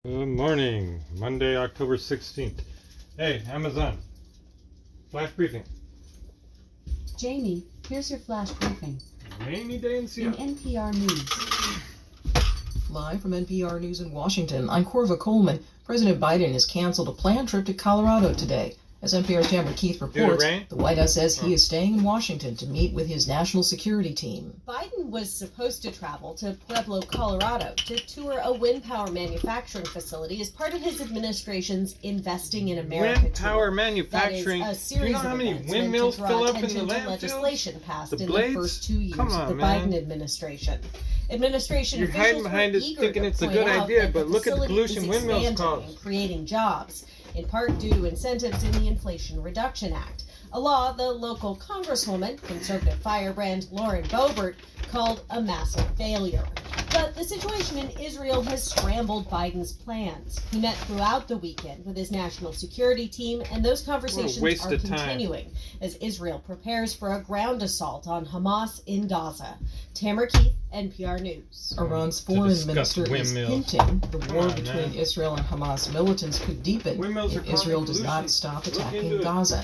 Good morning, Monday, October 16th. Hey, Amazon, flash briefing. Jamie, here's your flash briefing. Rainy day in Seattle. In NPR News. Live from NPR News in Washington, I'm Corva Coleman. President Biden has canceled a planned trip to Colorado today. As NPR's Tamara Keith reports, the White House says he is staying in Washington to meet with his national security team. Biden was supposed to travel to Pueblo, Colorado to tour a wind power manufacturing facility as part of his administration's Investing in America Wind power manufacturing. That is a series you know how many windmills fill up in the landfills? Legislation passed in blades? the first 2 years of the Biden administration. You're hiding behind it thinking it's a good idea, but look at the pollution windmills cause. Creating jobs, in part due to incentives in the Inflation Reduction Act, a law the local congresswoman, conservative firebrand Lauren Boebert, called a massive failure. But the situation in Israel has scrambled Biden's plans. He met throughout the weekend with his national security team, and those conversations are continuing as Israel prepares for a ground assault on Hamas in Gaza. Tamara Keith, NPR News. Iran's foreign minister is hinting the war between Israel and Hamas militants could deepen if Israel does not stop attacking Gaza.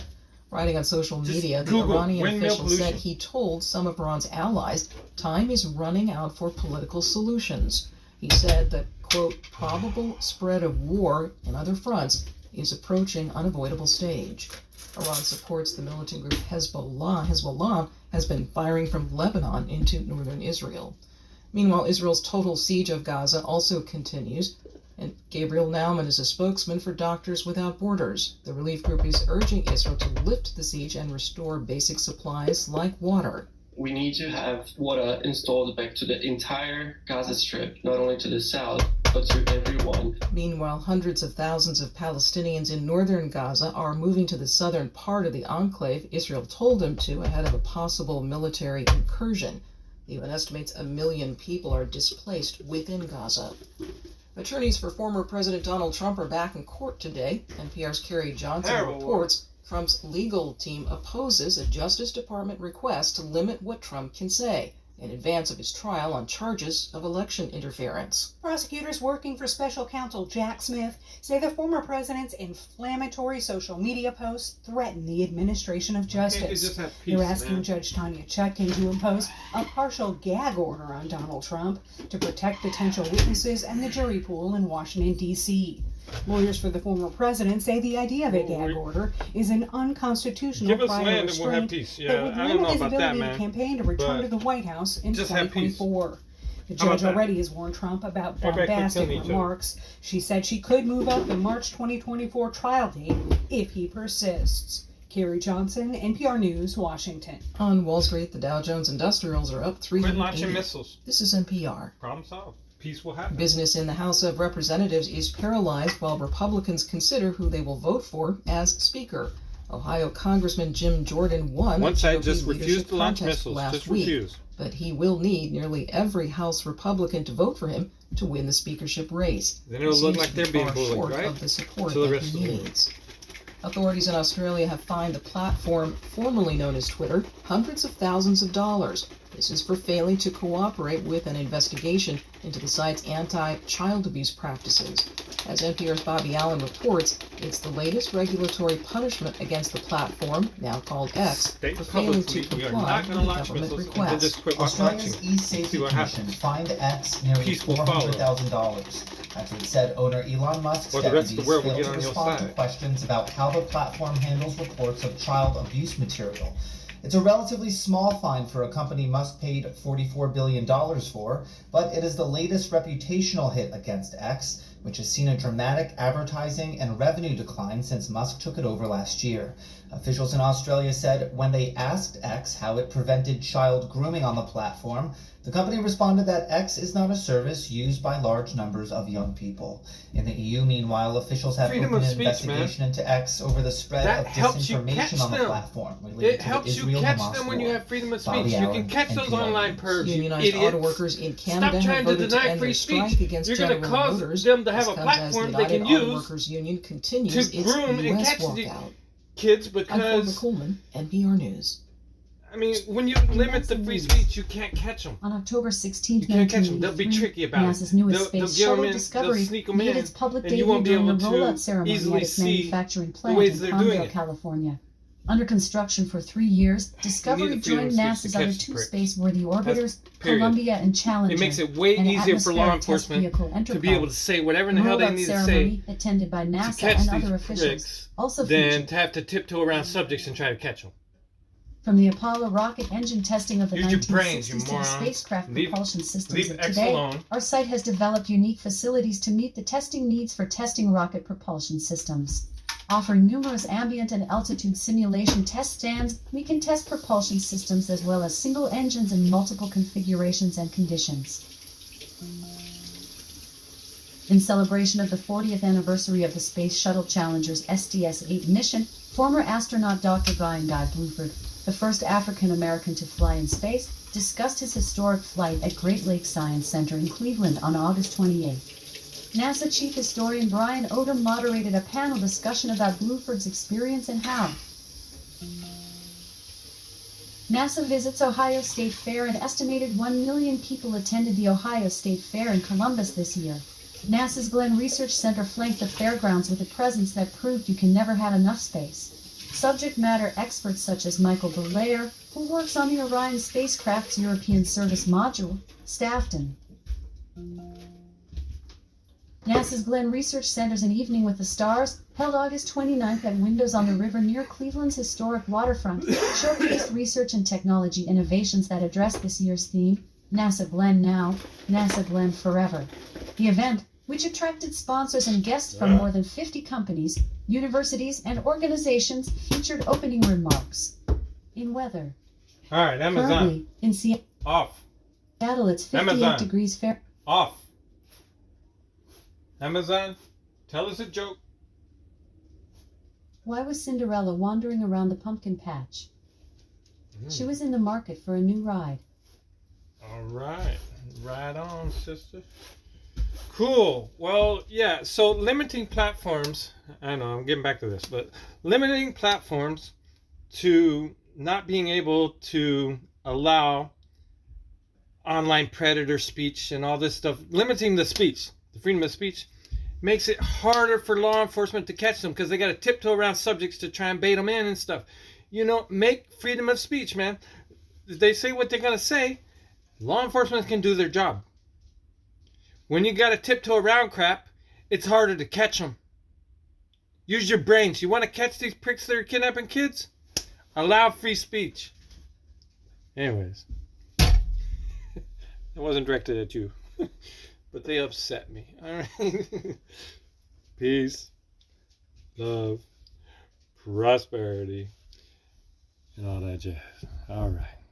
Writing on social media, the Iranian official said he told some of Iran's allies time is running out for political solutions. He said that, quote, probable spread of war in other fronts is approaching unavoidable stage. Iran supports the militant group Hezbollah. Hezbollah has been firing from Lebanon into northern Israel. Meanwhile, Israel's total siege of Gaza also continues. And Gabriel Naumann is a spokesman for Doctors Without Borders. The relief group is urging Israel to lift the siege and restore basic supplies like water. We need to have water installed back to the entire Gaza Strip, not only to the south, but to everyone. Meanwhile, hundreds of thousands of Palestinians in northern Gaza are moving to the southern part of the enclave Israel told them to ahead of a possible military incursion. The UN estimates 1 million people are displaced within Gaza. Attorneys for former President Donald Trump are back in court today. NPR's Carrie Johnson reports Trump's legal team opposes a Justice Department request to limit what Trump can say in advance of his trial on charges of election interference. Prosecutors working for special counsel Jack Smith say the former president's inflammatory social media posts threaten the administration of justice. They're asking Judge Tanya Chutkin to impose a partial gag order on Donald Trump to protect potential witnesses and the jury pool in Washington, D.C. Lawyers for the former president say the idea of a gag order is an unconstitutional prior restraint that would limit his ability to campaign to return to the White House in 2024. The judge already has warned Trump about bombastic remarks. She said she could move up the March 2024 trial date if he persists. Carrie Johnson, NPR News, Washington. On Wall Street, the Dow Jones Industrials are up 380. Quit launching missiles. This is NPR. Problem solved. Peace will happen. Business in the House of Representatives is paralyzed while Republicans consider who they will vote for as Speaker. Ohio Congressman Jim Jordan won one side the just refused to launch contest missiles. last Just week, refuse. but he will need nearly every House Republican to vote for him to win the speakership race. Then it'll look like they're being bullied, short right? of the support To the that rest he of the needs. Authorities in Australia have fined the platform formerly known as Twitter hundreds of thousands of dollars. This is for failing to cooperate with an investigation into the site's anti-child abuse practices. As NPR's Bobby Allen reports, it's the latest regulatory punishment against the platform, now called X, for failing to comply with a government request. Australia's e-safety commission fined X nearly $400,000. After it said owner Elon Musk's deputies failed to respond to questions about how the platform handles reports of child abuse material. It's a relatively small fine for a company Musk paid $44 billion for, but it is the latest reputational hit against X, which has seen a dramatic advertising and revenue decline since Musk took it over last year. Officials in Australia said when they asked X how it prevented child grooming on the platform, the company responded that X is not a service used by large numbers of young people. In the EU, meanwhile, officials have opened an investigation into X over the spread of disinformation on the platform related to the Israel-Hamas when you have freedom of speech. Bobby You Allen, can catch those NPR online News. pervs, you Unionized idiots. auto workers in Canada Stop have trying to voted to deny end free their strike speech. against You're going to General cause Motors. them to have This a comes as platform the they United can Auto use Workers Union continues to its groom and U.S. catch the walkout. kids I'm Corbin because Coleman, NPR News. I mean, when you limit the free speech, you can't catch them. On October 16, you can't catch them. They'll be tricky about NASA's newest they'll space shuttle Discovery made its public debut during a rollout ceremony at its manufacturing plant in Conroe, California. Under construction for 3 years, Discovery joined NASA's other two space-worthy orbiters, Columbia and Challenger. It makes it way easier for law enforcement to be able to say whatever in the hell they need to say attended by NASA to catch and these other officials, pricks, also than to have to tiptoe around subjects and try to catch them. From the Apollo rocket engine testing of the Use your 1960s brains, you to the moron. spacecraft propulsion systems leave of X today, alone. our site has developed unique facilities to meet the testing needs for testing rocket propulsion systems. Offering numerous ambient and altitude simulation test stands, we can test propulsion systems as well as single engines in multiple configurations and conditions. In celebration of the 40th anniversary of the Space Shuttle Challenger's SDS-8 mission, former astronaut Dr. Guy Bluford, the first African-American to fly in space, discussed his historic flight at Great Lakes Science Center in Cleveland on August 28. NASA Chief Historian Brian Odom moderated a panel discussion about Bluford's experience and how NASA visits Ohio State Fair. An estimated 1 million people attended the Ohio State Fair in Columbus this year. NASA's Glenn Research Center flanked the fairgrounds with a presence that proved you can never have enough space. Subject matter experts such as Michael Belair, who works on the Orion spacecraft's European Service Module, staffed in NASA's Glenn Research Center's An Evening with the Stars, held August 29th at Windows on the River near Cleveland's historic waterfront, showcased research and technology innovations that address this year's theme, NASA Glenn Now, NASA Glenn Forever. The event, which attracted sponsors and guests from more than 50 companies, universities, and organizations, featured opening remarks. In weather. All right, Amazon. Currently, in Seattle, it's 58 Amazon. degrees Fahrenheit. Off. Amazon, tell us a joke. Why was Cinderella wandering around the pumpkin patch? She was in the market for a new ride. All right. Right on, sister. Cool. Well, yeah, so limiting platforms, I know, I'm getting back to this, but limiting platforms to not being able to allow online predator speech and all this stuff, limiting the speech, the freedom of speech, makes it harder for law enforcement to catch them because they got to tiptoe around subjects to try and bait them in and stuff. You know, make freedom of speech, man. They say what they're going to say. Law enforcement can do their job. When you got to tiptoe around crap, it's harder to catch them. Use your brains. You want to catch these pricks that are kidnapping kids? Allow free speech. Anyways. It wasn't directed at you. But they upset me. All right. Peace, love, prosperity, and all that jazz. All right.